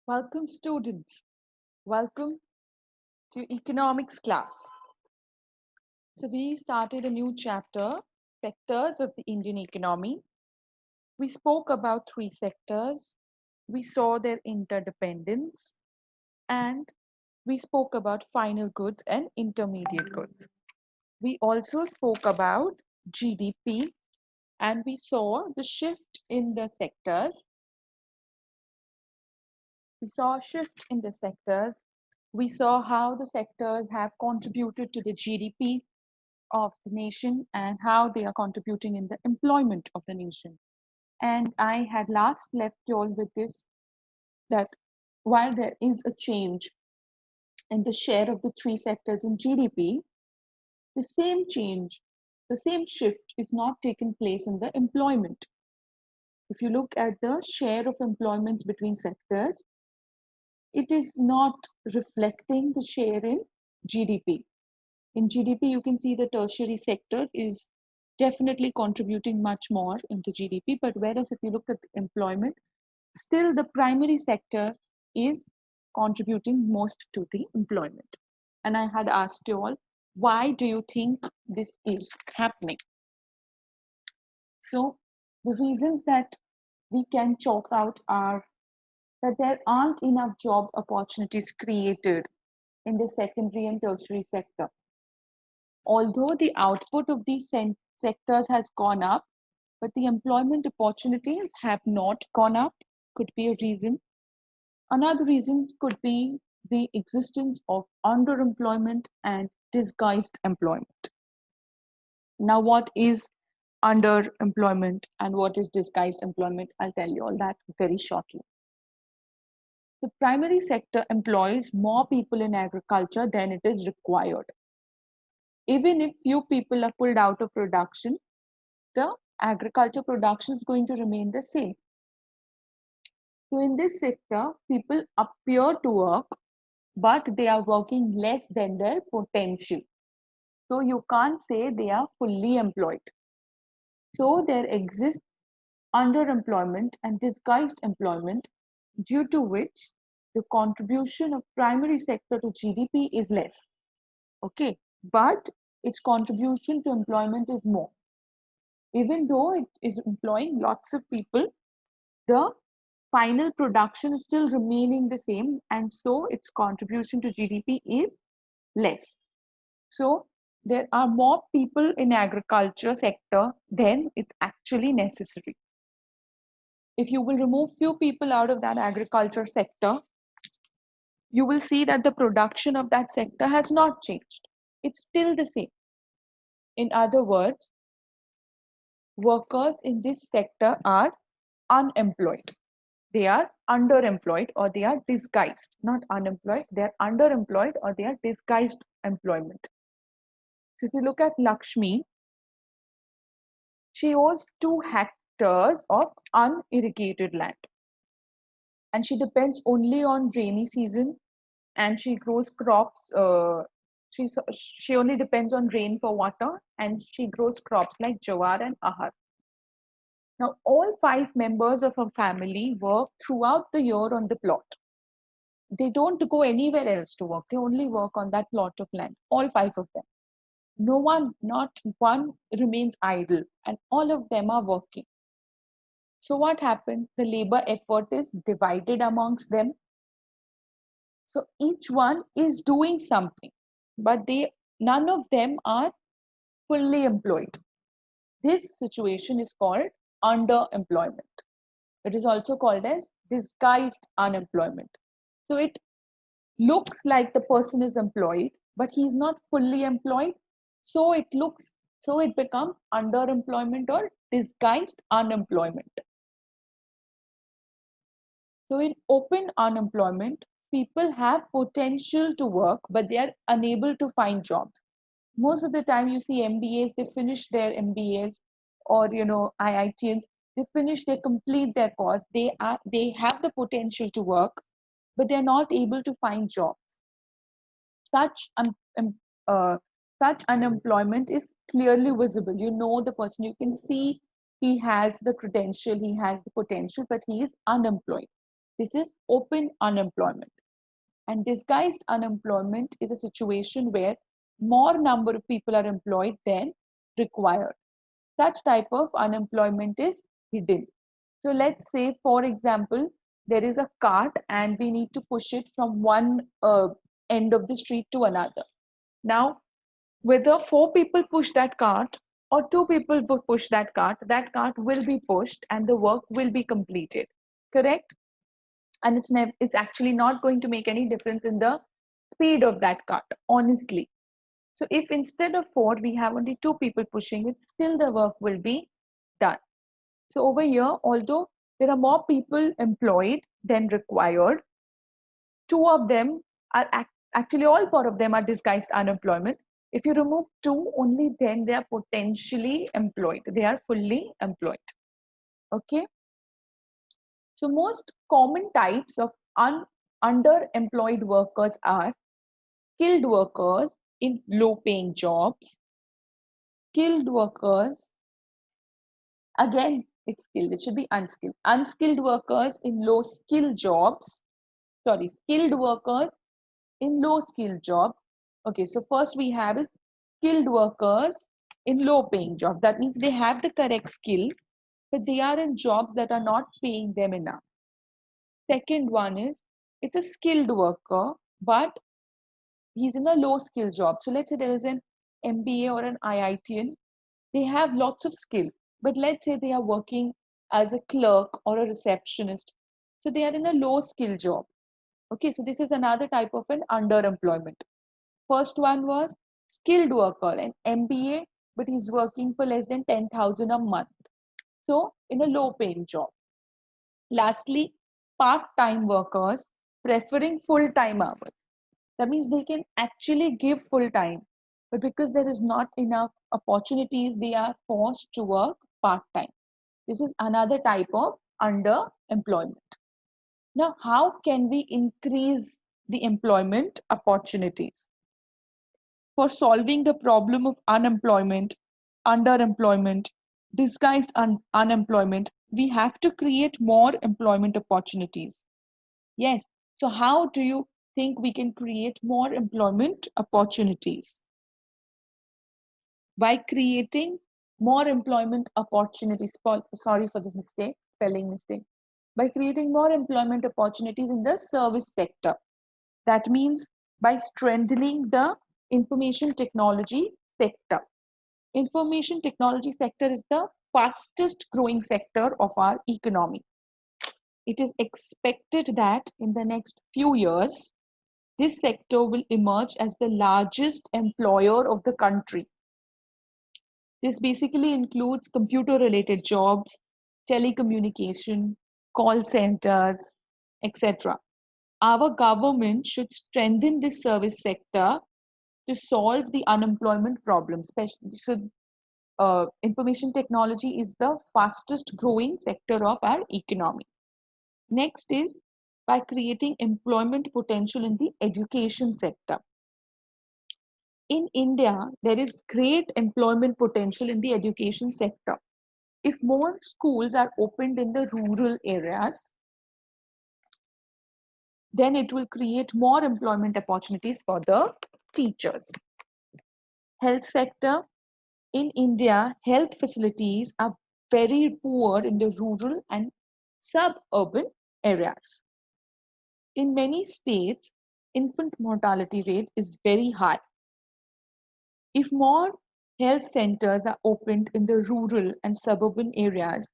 Welcome, students. Welcome to economics class. So, we started a new chapter, Sectors of the Indian Economy. We spoke about three sectors, we saw their interdependence, and we spoke about final goods and intermediate goods. We also spoke about GDP and we saw the shift in the sectors. We saw a shift in the sectors. We saw how the sectors have contributed to the GDP of the nation and how they are contributing in the employment of the nation. And I had last left you all with this that while there is a change in the share of the three sectors in GDP, the same change, the same shift is not taking place in the employment. If you look at the share of employment between sectors, it is not reflecting the share in GDP. In GDP, you can see the tertiary sector is definitely contributing much more into GDP. But whereas if you look at employment, still the primary sector is contributing most to the employment. And I had asked you all, why do you think this is happening? So the reasons that we can chalk out are that there aren't enough job opportunities created in the secondary and tertiary sector. Although the output of these sectors has gone up, but the employment opportunities have not gone up, could be a reason. Another reason could be the existence of underemployment and disguised employment. Now, what is underemployment and what is disguised employment? I'll tell you all that very shortly. The primary sector employs more people in agriculture than it is required. Even if few people are pulled out of production, the agriculture production is going to remain the same. So in this sector, people appear to work, but they are working less than their potential. So you can't say they are fully employed. So there exists underemployment and disguised employment, due to which the contribution of primary sector to GDP is less. Okay, but its contribution to employment is more. Even though it is employing lots of people, the final production is still remaining the same, and so its contribution to GDP is less. So there are more people in agriculture sector than it's actually necessary. If you will remove few people out of that agriculture sector, you will see that the production of that sector has not changed. It's still the same. In other words, workers in this sector are unemployed. They are underemployed or they are disguised, not unemployed, they are underemployed or they are disguised employment. So if you look at Lakshmi, she owns 2 hectares of unirrigated land and she depends only on rainy season and she grows crops. She only depends on rain for water and she grows crops like jawar and ahar. Now, all 5 members of her family work throughout the year on the plot. They don't go anywhere else to work. They only work on that plot of land, all 5 of them. No one, not one remains idle, and all of them are working. So, what happens? The labor effort is divided amongst them. So, each one is doing something, but none of them are fully employed. This situation is called underemployment. It is also called as disguised unemployment. So, it looks like the person is employed, but he is not fully employed. So it becomes underemployment or disguised unemployment. So in open unemployment, people have potential to work, but they are unable to find jobs. Most of the time you see MBAs, they finish their MBAs or IITs, they complete their course. They have the potential to work, but they're not able to find jobs. Such uh, such unemployment is clearly visible. You know the person, you can see he has the credential, he has the potential, but he is unemployed. This is open unemployment. And disguised unemployment is a situation where more number of people are employed than required. Such type of unemployment is hidden. So let's say, for example, there is a cart and we need to push it from one end of the street to another. Now, whether four people push that cart or two people push that cart will be pushed and the work will be completed. Correct? And it's actually not going to make any difference in the speed of that cart, honestly. So if instead of four we have only two people pushing it, still the work will be done. So over here, although there are more people employed than required, two of them are actually all four of them are disguised unemployment. If you remove two, only then they are potentially employed. They are fully employed. Okay. So most common types of underemployed workers are skilled workers in low paying jobs, skilled workers, again, it's skilled, it should be unskilled, unskilled workers in low skill jobs, skilled workers in low skill jobs. Okay, so first we have is skilled workers in low paying jobs. That means they have the correct skill, but they are in jobs that are not paying them enough. Second one is it's a skilled worker, but he's in a low skill job. So let's say there is an MBA or an IITian. They have lots of skill, but let's say they are working as a clerk or a receptionist. So they are in a low skill job. Okay, so this is another type of an underemployment. First one was skilled worker, an MBA, but he's working for less than 10,000 a month. So in a low paying job. Lastly, part-time workers preferring full-time hours. That means they can actually give full-time, but because there is not enough opportunities, they are forced to work part-time. This is another type of underemployment. Now, how can we increase the employment opportunities? For solving the problem of unemployment, underemployment, disguised unemployment, we have to create more employment opportunities. Yes. So, how do you think we can create more employment opportunities? By creating more employment opportunities. Sorry for the mistake, spelling mistake. By creating more employment opportunities in the service sector. That means by strengthening the information technology sector. Information technology sector is the fastest growing sector of our economy. It is expected that in the next few years, this sector will emerge as the largest employer of the country. This basically includes computer related jobs, telecommunication, call centers, etc. Our government should strengthen this service sector to solve the unemployment problem. Information technology is the fastest growing sector of our economy. Next is by creating employment potential in the education sector. In India, there is great employment potential in the education sector. If more schools are opened in the rural areas, then it will create more employment opportunities for the teachers. Health sector. In India, health facilities are very poor in the rural and suburban areas. In many states, infant mortality rate is very high. If more health centers are opened in the rural and suburban areas,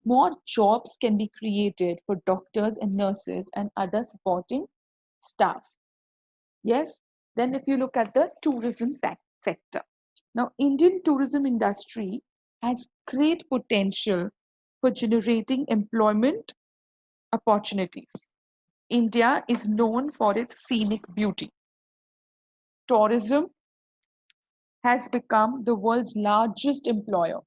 more jobs can be created for doctors and nurses and other supporting staff. Yes, then if you look at the tourism sector. Now, Indian tourism industry has great potential for generating employment opportunities. India is known for its scenic beauty. Tourism has become the world's largest employer.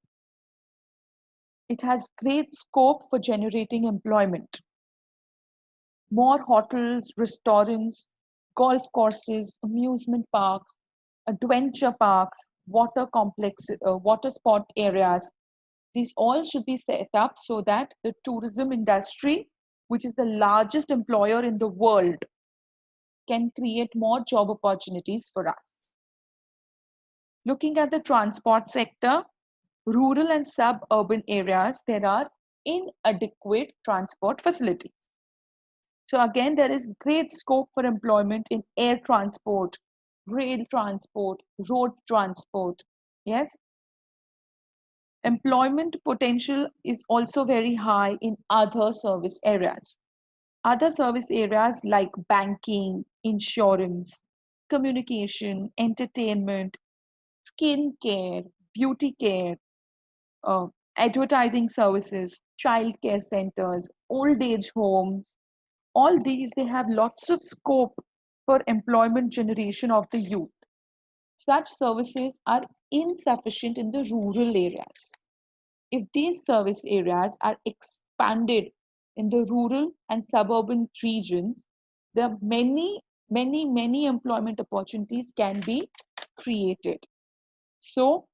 It has great scope for generating employment. More hotels, restaurants, golf courses, amusement parks, adventure parks, water sport areas. These all should be set up so that the tourism industry which is the largest employer in the world, can create more job opportunities for us. Looking at the transport sector, rural and suburban areas, there are inadequate transport facilities. So again, there is great scope for employment in air transport, rail transport, road transport. Yes, employment potential is also very high in other service areas. Other service areas like banking, insurance, communication, entertainment, skin care, beauty care, uh, advertising services, child care centers, old age homes, all these, they have lots of scope for employment generation of the youth. Such services are insufficient in the rural areas. If these service areas are expanded in the rural and suburban regions, there are many employment opportunities can be created. So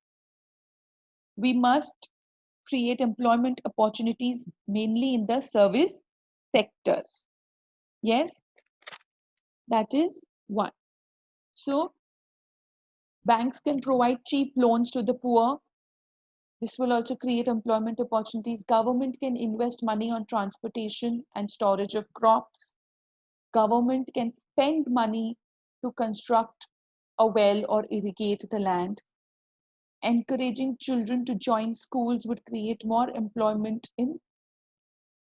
we must create employment opportunities mainly in the service sectors. Yes, that is one. So banks can provide cheap loans to the poor. This will also create employment opportunities. Government can invest money on transportation and storage of crops. Government can spend money to construct a well or irrigate the land. Encouraging children to join schools would create more employment in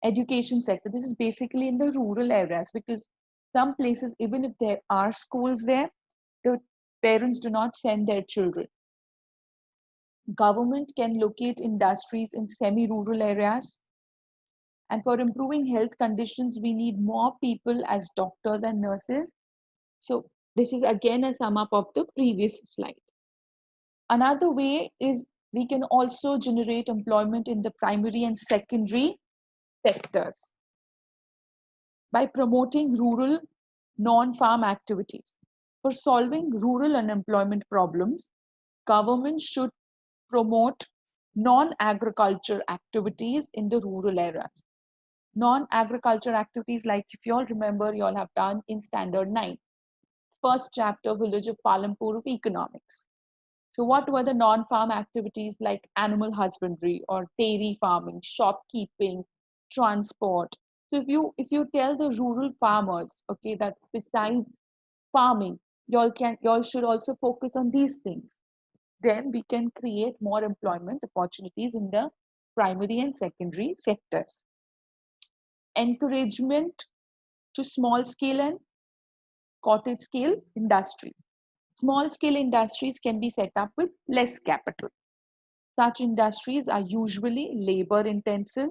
education sector. This is basically in the rural areas, because some places, even if there are schools there, the parents do not send their children. Government can locate industries in semi-rural areas. And for improving health conditions, we need more people as doctors and nurses. So this is again a sum up of the previous slide. Another way is we can also generate employment in the primary and secondary sectors by promoting rural non-farm activities. For solving rural unemployment problems, government should promote non-agriculture activities in the rural areas. Non-agriculture activities, like if you all remember, you all have done in Standard 9, first chapter, Village of Palampur of Economics. So what were the non-farm activities like animal husbandry or dairy farming, shopkeeping, transport? So if you tell the rural farmers, okay, that besides farming, y'all should also focus on these things, then we can create more employment opportunities in the primary and secondary sectors. Encouragement to small scale and cottage scale industries. Small scale industries can be set up with less capital. Such industries are usually labor intensive,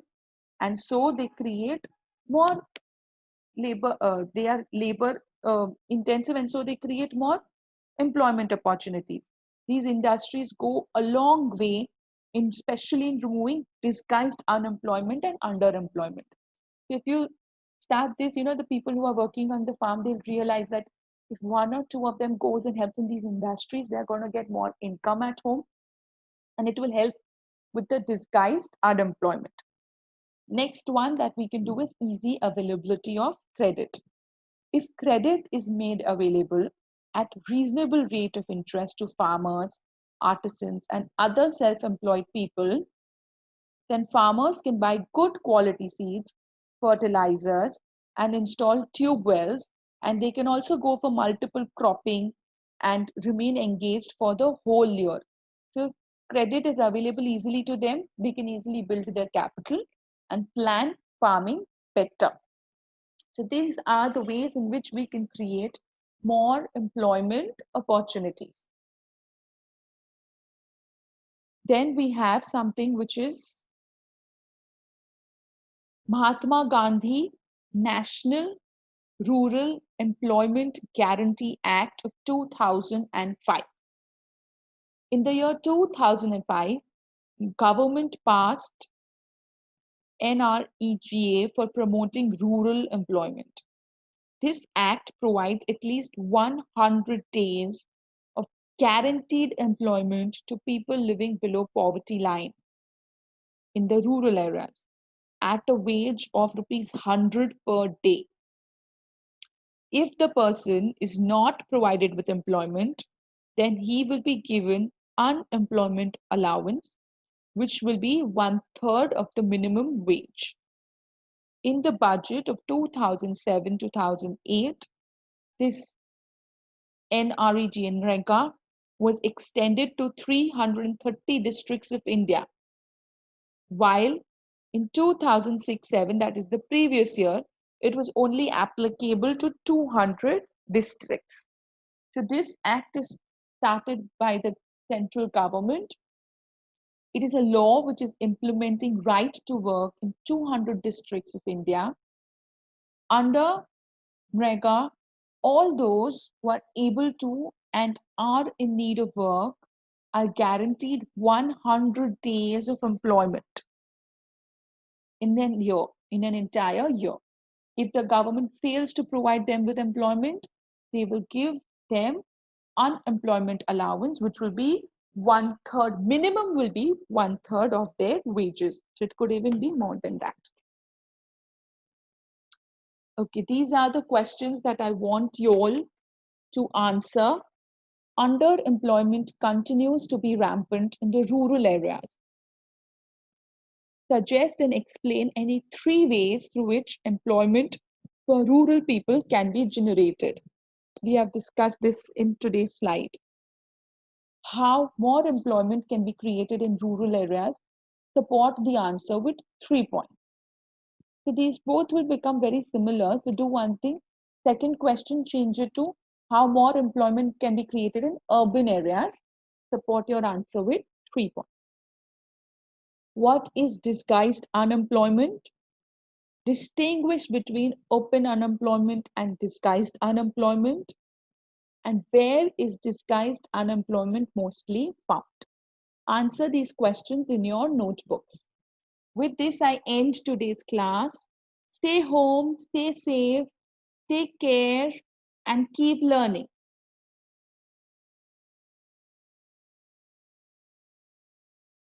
and so they create more they are labor intensive, and so they create more employment opportunities. These industries go a long way in, especially in removing disguised unemployment and underemployment. If you start this, the people who are working on the farm, they'll realize that if one or two of them goes and helps in these industries, they're going to get more income at home, and it will help with the disguised unemployment. Next one that we can do is easy availability of credit. If credit is made available at reasonable rate of interest to farmers, artisans, and other self-employed people, then farmers can buy good quality seeds, fertilizers, and install tube wells, and they can also go for multiple cropping and remain engaged for the whole year. So if credit is available easily to them, they can easily build their capital and plan farming better. So these are the ways in which we can create more employment opportunities. Then we have something which is Mahatma Gandhi National Rural Employment Guarantee Act of 2005. In the year 2005, government passed NREGA for promoting rural employment. This act provides at least 100 days of guaranteed employment to people living below poverty line in the rural areas. at a wage of rupees 100 per day. If the person is not provided with employment, then he will be given unemployment allowance, which will be 1/3 of the minimum wage. In the budget of 2007-2008, this NREGA was extended to 330 districts of India, while in 2006-07, that is the previous year, it was only applicable to 200 districts. So this act is started by the central government. It is a law which is implementing right to work in 200 districts of India. Under MREGA, all those who are able to and are in need of work are guaranteed 100 days of employment in an year, in an entire year. If the government fails to provide them with employment, they will give them unemployment allowance, which will be 1/3, minimum will be 1/3 of their wages. So it could even be more than that. Okay, these are the questions that I want you all to answer. Underemployment continues to be rampant in the rural areas. Suggest and explain any 3 ways through which employment for rural people can be generated. We have discussed this in today's slide. How more employment can be created in rural areas? Support the answer with 3 points. So these both will become very similar. So do one thing. Second question, change it to how more employment can be created in urban areas. Support your answer with 3 points. What is disguised unemployment? Distinguish between open unemployment and disguised unemployment. And where is disguised unemployment mostly found? Answer these questions in your notebooks. With this, I end today's class. Stay home, stay safe, take care, and keep learning.